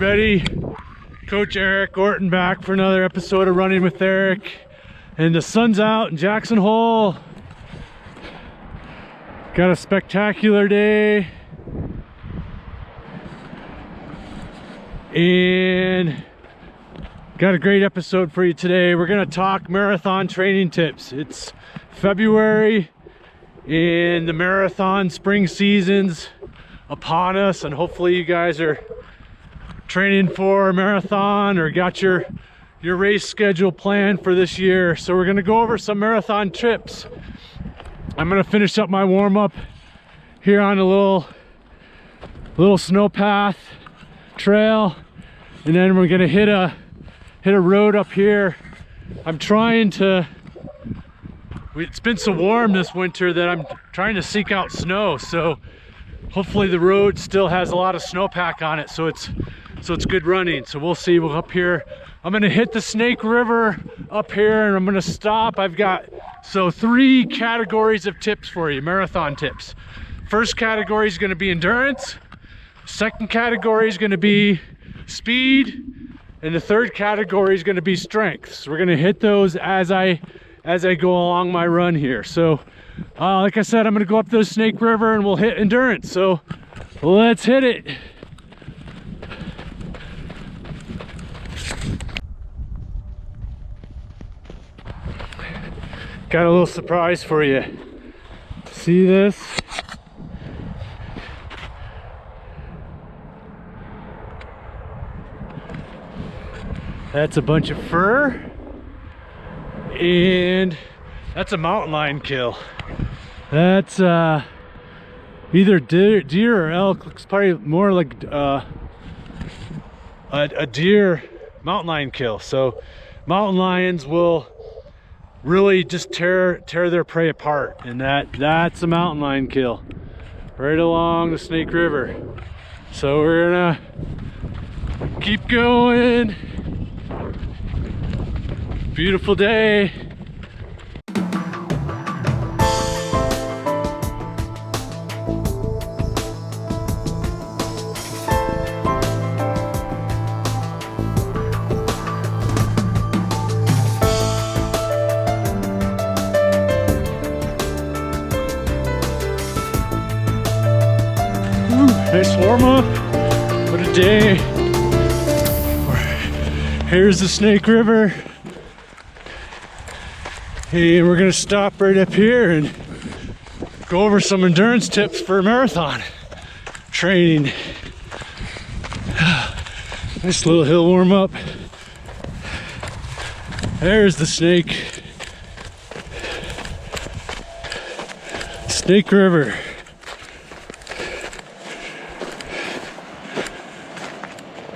everybody, Coach Eric Orton back for another episode of Running with Eric. And the sun's out in Jackson Hole. Got a spectacular day. And got a great episode for you today. We're gonna talk marathon training tips. It's February and the marathon spring season's upon us, and hopefully you guys are training for a marathon or got your race schedule planned for this year. So we're gonna go over some marathon tips. I'm gonna finish up my warm-up here on a little snow path trail, and then we're gonna hit a road up here. I'm trying to, it's been so warm this winter that I'm trying to seek out snow, so hopefully the road still has a lot of snowpack on it, so it's good running. So we'll see. We'll up here, I'm gonna hit the Snake River up here, and I'm gonna stop. I've got three categories of tips for you, marathon tips. First category is gonna be endurance, second category is gonna be speed, and the third category is gonna be strength. So we're gonna hit those as I go along my run here. So like I said, I'm gonna go up the Snake River and we'll hit endurance. So let's hit it. Got a little surprise for you. See this? That's a bunch of fur, and that's a mountain lion kill. That's either deer or elk. Looks probably more like a deer mountain lion kill. So mountain lions will really just tear their prey apart, and that's a mountain lion kill right along the Snake River. So we're gonna keep going. Beautiful day. Nice warm up. What a day. Here's the Snake River. Hey, we're gonna stop right up here and go over some endurance tips for marathon training. Nice little hill warm up. There's the Snake River.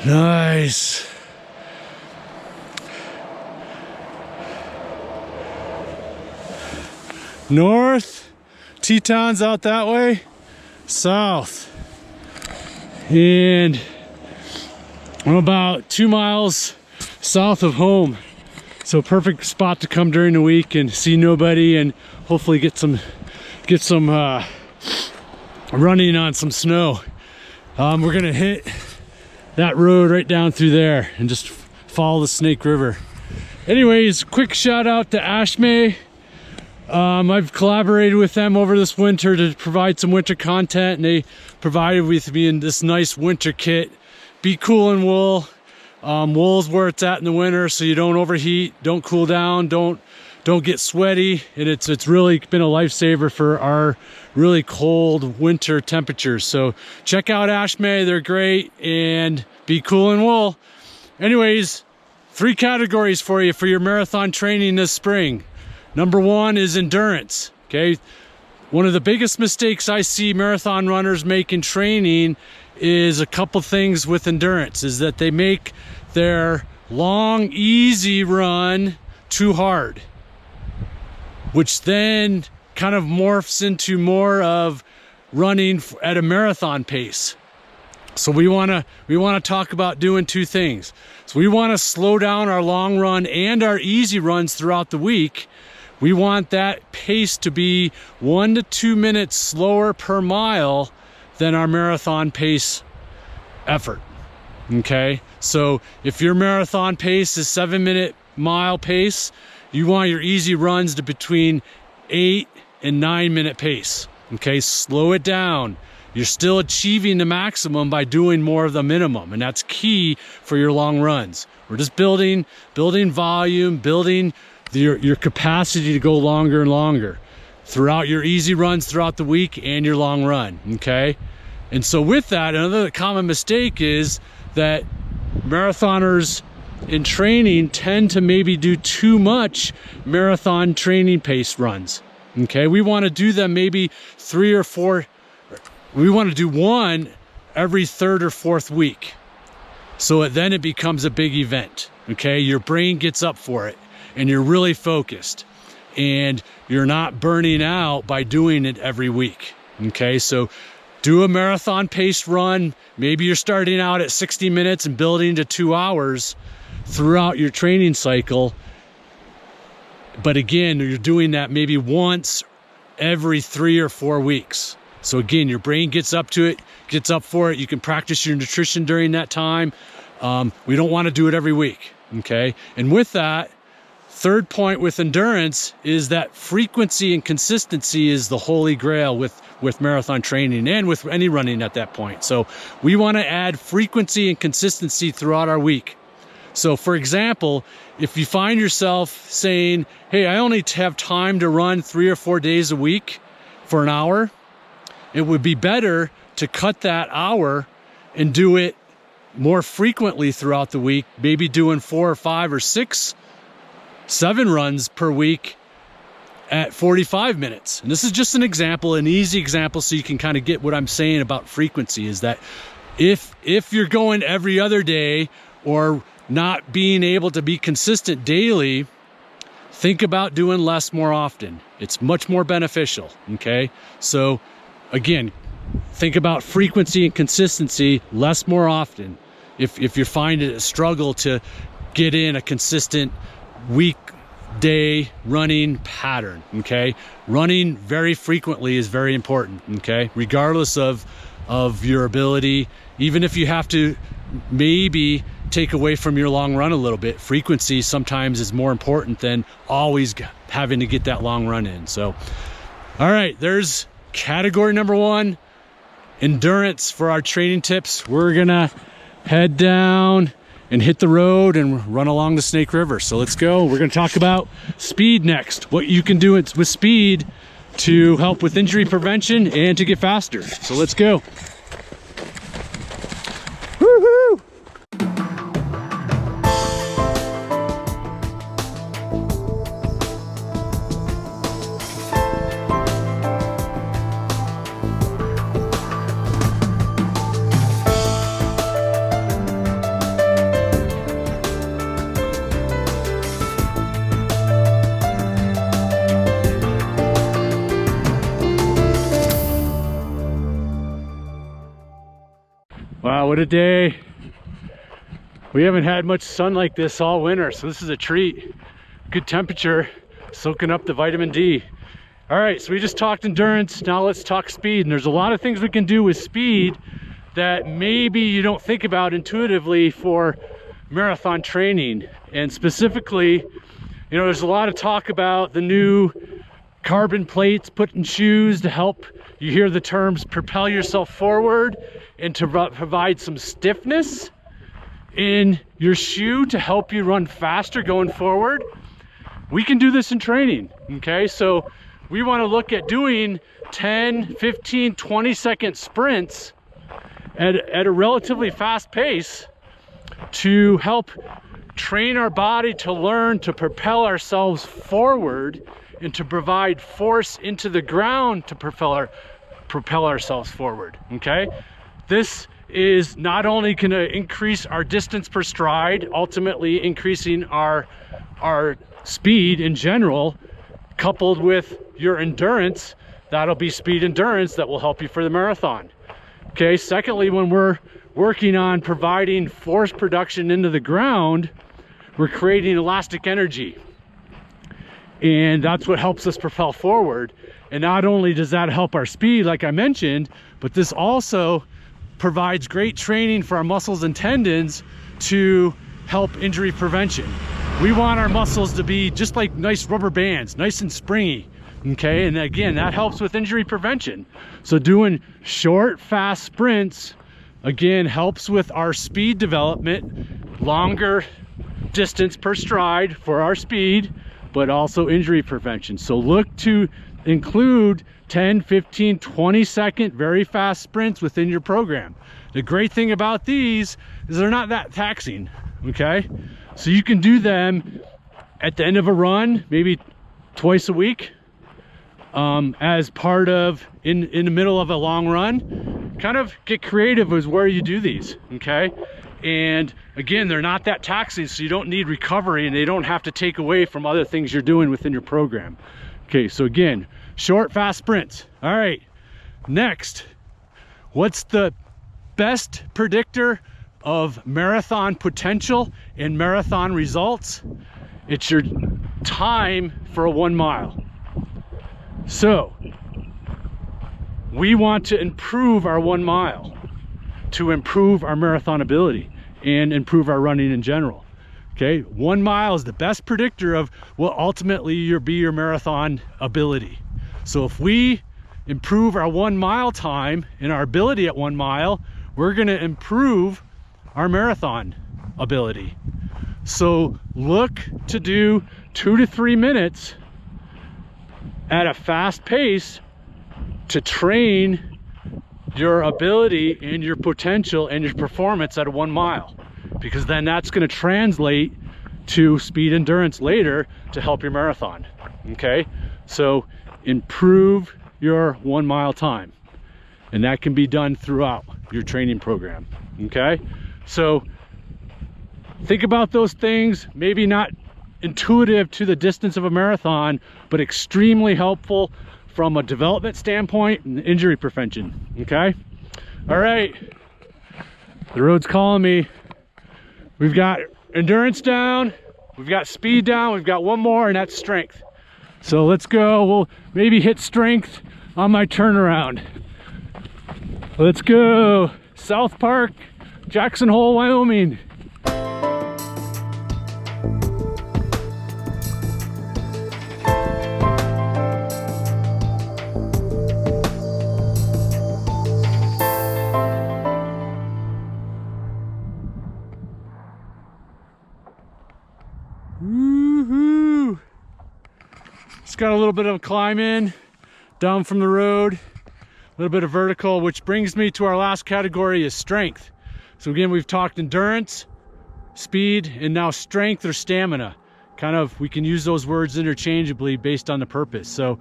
Nice. North, Tetons out that way, south, and I'm about 2 miles south of home. So perfect spot to come during the week and see nobody, and hopefully get some running on some snow. We're gonna hit that road right down through there and just follow the Snake River. Anyways, quick shout out to Ashmay. I've collaborated with them over this winter to provide some winter content, and they provided with me in this nice winter kit. Be cool in wool. Wool's where it's at in the winter, so you don't overheat, don't cool down, don't get sweaty, and it's really been a lifesaver for our really cold winter temperatures. So check out Ashmay, they're great, and be cool in wool. Anyways, 3 categories for you for your marathon training this spring. Number 1 is endurance, okay? One of the biggest mistakes I see marathon runners make in training is a couple things with endurance, is that they make their long, easy run too hard, which then kind of morphs into more of running at a marathon pace. So we wanna talk about doing 2 things. So we wanna slow down our long run and our easy runs throughout the week. We want that pace to be 1 to 2 minutes slower per mile than our marathon pace effort. Okay, so if your marathon pace is 7-minute mile pace, you want your easy runs to between 8 and 9-minute pace. Okay, slow it down. You're still achieving the maximum by doing more of the minimum, and that's key for your long runs. We're just building volume, building your capacity to go longer and longer throughout your easy runs throughout the week and your long run. Okay, and so with that, another common mistake is that marathoners in training tend to maybe do too much marathon training pace runs. Okay, we want to do them maybe 3 or 4. We want to do one every 3rd or 4th week. So then it becomes a big event. Okay, your brain gets up for it and you're really focused and you're not burning out by doing it every week. Okay, so do a marathon paced run. Maybe you're starting out at 60 minutes and building to 2 hours throughout your training cycle. But again, you're doing that maybe once every 3 or 4 weeks. So again, your brain gets up to it, gets up for it. You can practice your nutrition during that time. We don't want to do it every week, okay? And with that, third point with endurance is that frequency and consistency is the holy grail with marathon training and with any running at that point. So we want to add frequency and consistency throughout our week. So for example, if you find yourself saying, hey, I only have time to run 3 or 4 days a week for an hour, it would be better to cut that hour and do it more frequently throughout the week, maybe doing 4 or 5 or 6, 7 runs per week at 45 minutes. And this is just an example, an easy example, so you can kind of get what I'm saying about frequency, is that if you're going every other day or not being able to be consistent daily, think about doing less more often. It's much more beneficial, okay? So again, think about frequency and consistency, less more often. If you find it a struggle to get in a consistent weekday running pattern, okay? Running very frequently is very important, okay? Regardless of your ability, even if you have to maybe take away from your long run a little bit, frequency sometimes is more important than always having to get that long run in. So, all right, there's category number 1, endurance for our training tips. We're gonna head down and hit the road and run along the Snake River. So let's go. We're gonna talk about speed next, what you can do with speed to help with injury prevention and to get faster. So let's go. Woohoo! Wow, what a day. We haven't had much sun like this all winter, so this is a treat. Good temperature, soaking up the vitamin D. All right, so we just talked endurance, now let's talk speed. And there's a lot of things we can do with speed that maybe you don't think about intuitively for marathon training. And specifically, you know, there's a lot of talk about the new carbon plates put in shoes to help, you hear the terms, propel yourself forward and to provide some stiffness in your shoe to help you run faster going forward. We can do this in training, okay? So we want to look at doing 10, 15, 20-second sprints at a relatively fast pace to help train our body to learn to propel ourselves forward and to provide force into the ground to propel ourselves forward, okay? This is not only going to increase our distance per stride, ultimately increasing our speed in general, coupled with your endurance, that'll be speed endurance that will help you for the marathon. Okay, secondly, when we're working on providing force production into the ground, we're creating elastic energy. And that's what helps us propel forward. And not only does that help our speed, like I mentioned, but this also provides great training for our muscles and tendons to help injury prevention. We want our muscles to be just like nice rubber bands, nice and springy, okay? And again, that helps with injury prevention. So doing short, fast sprints, again, helps with our speed development, longer distance per stride for our speed, but also injury prevention. So look to include 10, 15, 20-second very fast sprints within your program. The great thing about these is they're not that taxing, okay? So you can do them at the end of a run, maybe twice a week, as part of, in the middle of a long run. Kind of get creative with where you do these, okay? And again, they're not that taxing, so you don't need recovery, and they don't have to take away from other things you're doing within your program. Okay, so again, short, fast sprints. All right, next, what's the best predictor of marathon potential and marathon results? It's your time for a 1 mile. So we want to improve our 1 mile to improve our marathon ability and improve our running in general. Okay, 1 mile is the best predictor of what ultimately be your marathon ability. So if we improve our 1 mile time and our ability at 1 mile, we're going to improve our marathon ability. So look to do 2 to 3 minutes at a fast pace to train your ability and your potential and your performance at a 1 mile, because then that's going to translate to speed endurance later to help your marathon. Okay, so improve your 1 mile time, and that can be done throughout your training program. Okay, so think about those things. Maybe not intuitive to the distance of a marathon, but extremely helpful from a development standpoint and injury prevention. Okay, all right, the road's calling me. We've got endurance down, we've got speed down, we've got one more, and that's strength. So let's go. We'll maybe hit strength on my turnaround. Let's go. South Park, Jackson Hole, Wyoming. Woohoo! Just got a little bit of a climb in, down from the road, a little bit of vertical, which brings me to our last category is strength. So again, we've talked endurance, speed, and now strength or stamina. Kind of, we can use those words interchangeably based on the purpose. So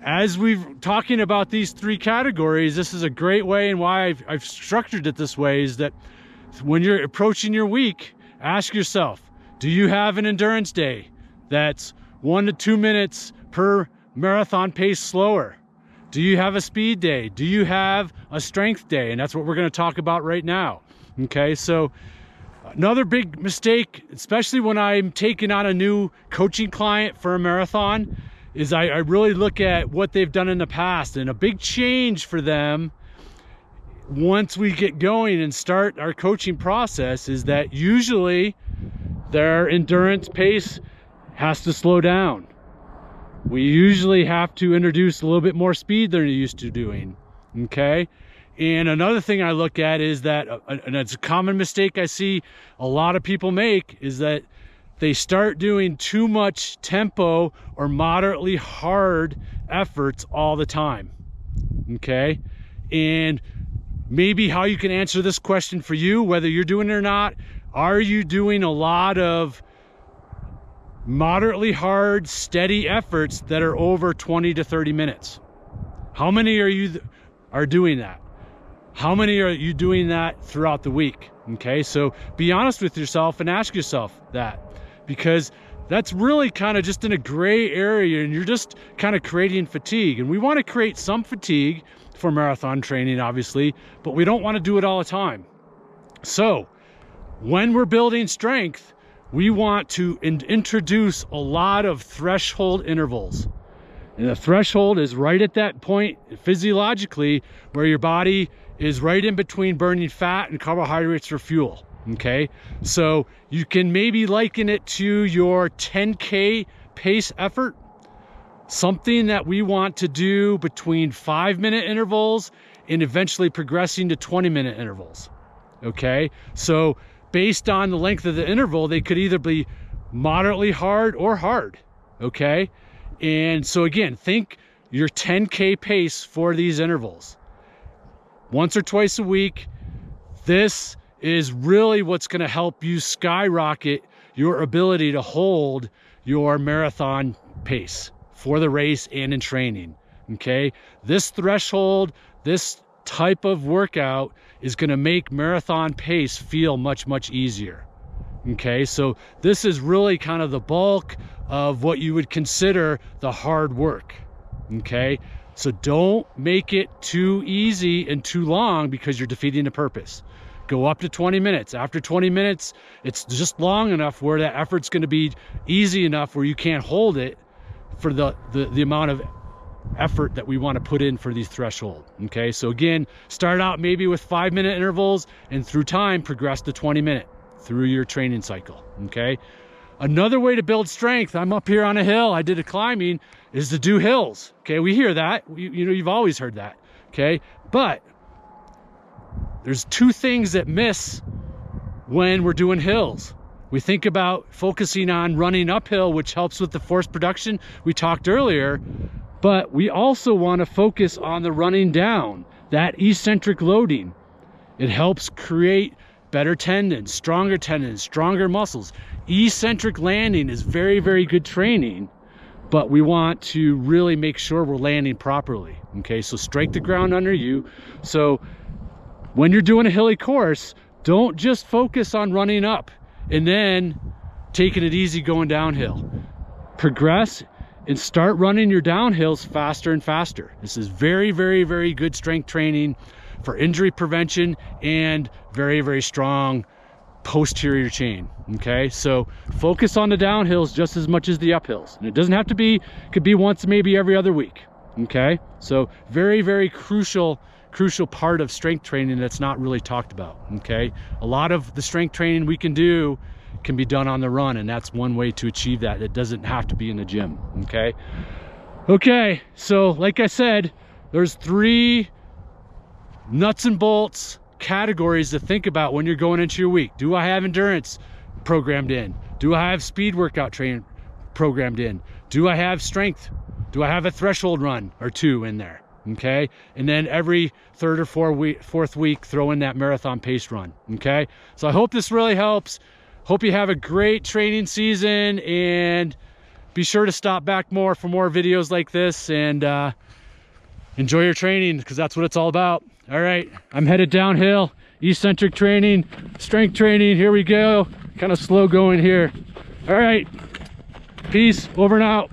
as we've talking about these 3 categories, this is a great way, and why I've structured it this way is that when you're approaching your week, ask yourself, do you have an endurance day that's 1 to 2 minutes per marathon pace slower? Do you have a speed day? Do you have a strength day? And that's what we're going to talk about right now. Okay, so another big mistake, especially when I'm taking on a new coaching client for a marathon, is I really look at what they've done in the past. And a big change for them once we get going and start our coaching process is that usually their endurance pace has to slow down. We usually have to introduce a little bit more speed than they're used to doing. Okay, and another thing I look at is that, and it's a common mistake I see a lot of people make, is that they start doing too much tempo or moderately hard efforts all the time. Okay, and maybe how you can answer this question for you, whether you're doing it or not, are you doing a lot of moderately hard, steady efforts that are over 20 to 30 minutes? How many are doing that? How many are you doing that throughout the week? Okay, so be honest with yourself and ask yourself that, because that's really kind of just in a gray area, and you're just kind of creating fatigue. And we want to create some fatigue for marathon training, obviously, but we don't want to do it all the time. So when we're building strength, we want to introduce a lot of threshold intervals. And the threshold is right at that point physiologically where your body is right in between burning fat and carbohydrates for fuel. Okay, so you can maybe liken it to your 10K pace effort, something that we want to do between 5-minute intervals and eventually progressing to 20-minute intervals. Okay, so based on the length of the interval, they could either be moderately hard or hard. Okay, and so again, think your 10K pace for these intervals once or twice a week. This is really what's going to help you skyrocket your ability to hold your marathon pace for the race and in training. Okay, this threshold, this type of workout is going to make marathon pace feel much, much easier. Okay, so this is really kind of the bulk of what you would consider the hard work. Okay, so don't make it too easy and too long, because you're defeating the purpose. Go up to 20 minutes. After 20 minutes, it's just long enough where that effort's going to be easy enough where you can't hold it for the amount of effort that we want to put in for these threshold. Okay, so again, start out maybe with 5-minute intervals, and through time progress to 20-minute through your training cycle. Okay, another way to build strength, I'm up here on a hill, I did a climbing, is to do hills. Okay, we hear that, you know, you've always heard that. Okay, but there's two things that miss when we're doing hills. We think about focusing on running uphill, which helps with the force production we talked earlier, but we also want to focus on the running down, that eccentric loading. It helps create better tendons, stronger muscles. Eccentric landing is very, very good training, but we want to really make sure we're landing properly. Okay, so strike the ground under you. So when you're doing a hilly course, don't just focus on running up and then taking it easy going downhill. Progress and start running your downhills faster and faster. This is very, very, very good strength training for injury prevention and very, very strong posterior chain. Okay, so focus on the downhills just as much as the uphills. And it doesn't have to be, it could be once maybe every other week. Okay, so very, very crucial part of strength training that's not really talked about. Okay, a lot of the strength training we can do can be done on the run, and that's one way to achieve that. It doesn't have to be in the gym. Okay, so like I said, there's 3 nuts and bolts categories to think about when you're going into your week. Do I have endurance programmed in? Do I have speed workout training programmed in? Do I have strength? Do I have a threshold run or 2 in there? Okay, and then every 3rd or 4th week, throw in that marathon pace run. Okay, so I hope this really helps. Hope you have a great training season, and be sure to stop back more for more videos like this, and enjoy your training, because that's what it's all about. All right, I'm headed downhill, eccentric training, strength training. Here we go, kind of slow going here. All right, peace, over and out.